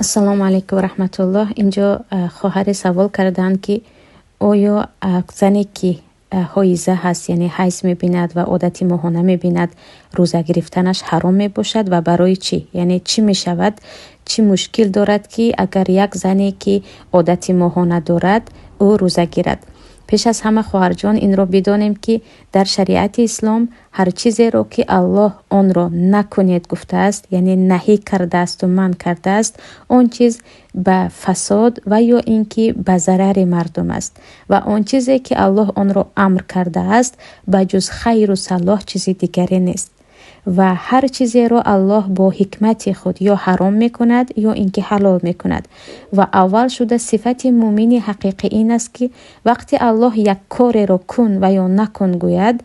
السلام علیکم و رحمت الله. اینجا خواهر سوال کردن که آیا زنی که حایضه هست، یعنی حیض میبیند و عادتی ماهانه میبیند، روزه گرفتنش حرام میباشد و برای چی؟ یعنی چی میشود؟ چی مشکل دارد که اگر یک زنی که عادتی ماهانه دارد او روزه گیرد؟ پیش از همه خواهر جان این را بدانیم که در شریعت اسلام هر چیزی را که الله آن را نکنید گفته است، یعنی نهی کرده است و منع کرده است، آن چیز به فساد و یا اینکه به ضرر مردم است و آن چیزی که الله آن را امر کرده است به جز خیر و صلاح چیزی دیگری نیست. و هر چیزی را الله با حکمت خود یا حرام میکند یا اینکه حلال میکند. و اول شده صفت مؤمن حقیقی این است که وقتی الله یک کار را کن و یا نکن گوید،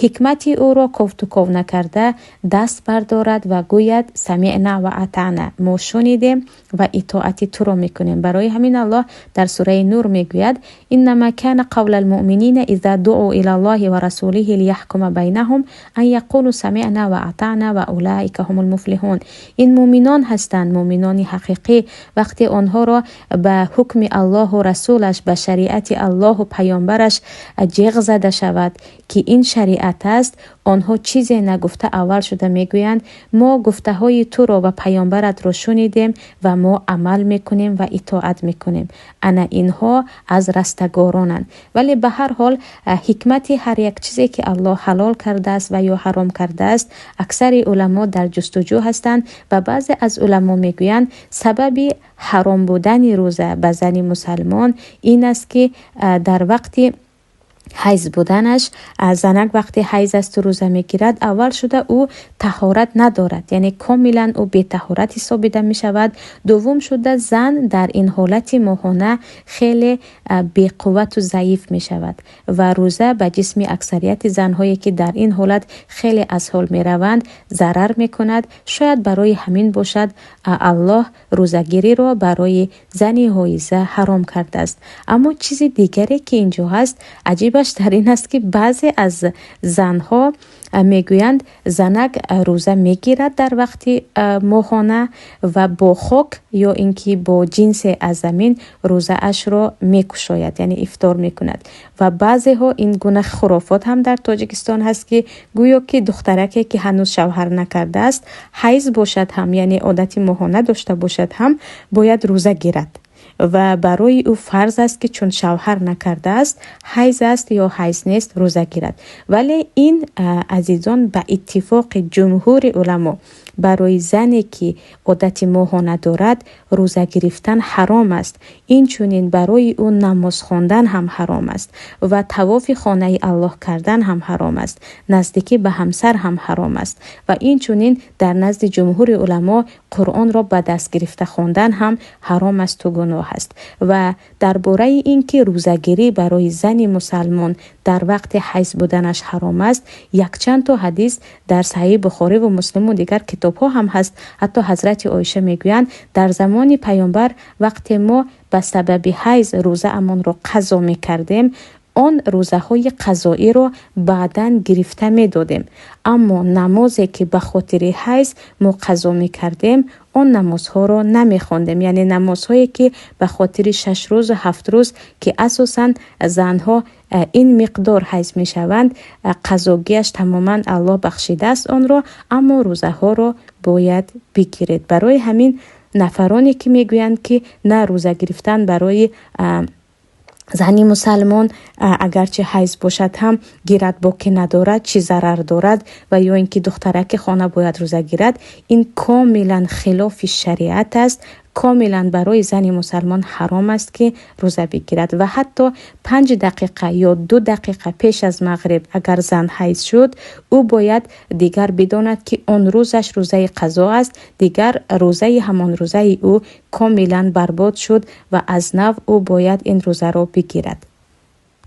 حکمت او را کفت و کاو نکرده دست بردارد و گوید سمعنا و اطعنا، ما شنیدیم و اطاعت تو را میکنیم. برای همین الله در سوره نور میگوید انما کان قول المؤمنین اذا دعوا الی الله و رسوله لیحکم بینهم ان یقولوا سمعنا و اطعنا و اولئک هم المفلحون. این مؤمنان هستند، مؤمنان حقیقی، وقتی آنها را به حکم الله و رسولش، به شریعت الله و پیامبرش جیغ زده شود که این شریعت است، آنها چیزی نگفته اول شده میگویند ما گفته های تو را و پیامبرت را شنیدیم و ما عمل میکنیم و اطاعت میکنیم. انا اینها از رستگارانند. ولی به هر حال حکمت هر یک چیزی که الله حلال کرده است و یا حرام کرده است، اکثر علما در جستجو هستند و بعضی از علما میگویند سبب حرام بودن روزه به زن مسلمان این است که در وقتی حیض بودنش، زنک وقتی حیض است و روزه میگیرد اول شده او طهارت ندارد، یعنی کاملا او بی طهارت حسابیده می شود. دوم شده زن در این حالت ماهانه خیلی بی قوت و ضعیف می شود و روزه به جسم اکثریت زنهایی که در این حالت خیلی از حال می روند ضرر می کند. شاید برای همین باشد الله روزه‌گیری را برای زنی حایضه حرام کرده است. اما چیز دیگری که اینجا هست عجیبش در این است که بعضی از زنها میگویند زنک روزه میگیرد در وقتی ماهانه و با خاک یا اینکه با جنس از زمین روزه اش را میکشاید، یعنی افطار میکند. و بعضی ها این گونه خرافات هم در تاجیکستان هست که گویا که دخترکی که هنوز شوهر نکرده است حیض باشد هم، یعنی عادت ماهانه داشته باشد هم، باید روزه گیرد و برای او فرض است که چون شوهر نکرده است حیض است یا حیض نیست روزه گیرد. ولی این عزیزان به اتفاق جمهور علما برای زنی که عادت ماهانه دارد روزه گرفتن حرام است. این چونین برای او نماز خواندن هم حرام است و طواف خانه الله کردن هم حرام است. نزدیکی به همسر هم حرام است و این چونین در نزد جمهور علما قرآن را به دست گرفته خواندن هم حرام است و گناه است. و درباره این که روزه گیری برای زن مسلمان در وقت حیض بودنش حرام است، یک چند تا حدیث در صحیح بخاری و مسلم و دیگر کتاب ها هم هست. حتی حضرت عایشه میگویند در زمان پیامبر وقتی ما به سبب حیض روزه امان را قضا میکردیم، آن روزه های قضایی را بعداً گرفته می دادیم، اما نمازی که به خاطر حیض ما قضا می کردیم آن نمازها را نمی خواندیم، یعنی نمازهایی که به خاطر 6 روز و 7 روز که اساساً زنها این مقدار حیض می شوند قضاگیش تماما الله بخشیده است آن را، اما روزه ها را باید بگیرید. برای همین نفرانی که می گویند که نه روزه گرفتن برای زنی مسلمان اگرچه حیض باشد هم گیرد با که ندارد چی ضرر دارد و یا اینکه دخترک خانه باید روزه گیرد، این کاملا خلاف شریعت است. کاملا برای زن مسلمان حرام است که روزه بگیرد و حتی 5 دقیقه یا 2 دقیقه پیش از مغرب اگر زن حیض شد او باید دیگر بداند که آن روزش روزه قضا است، دیگر روزه همان روزه او کاملا برباد شد و از نو او باید این روزه را بگیرد.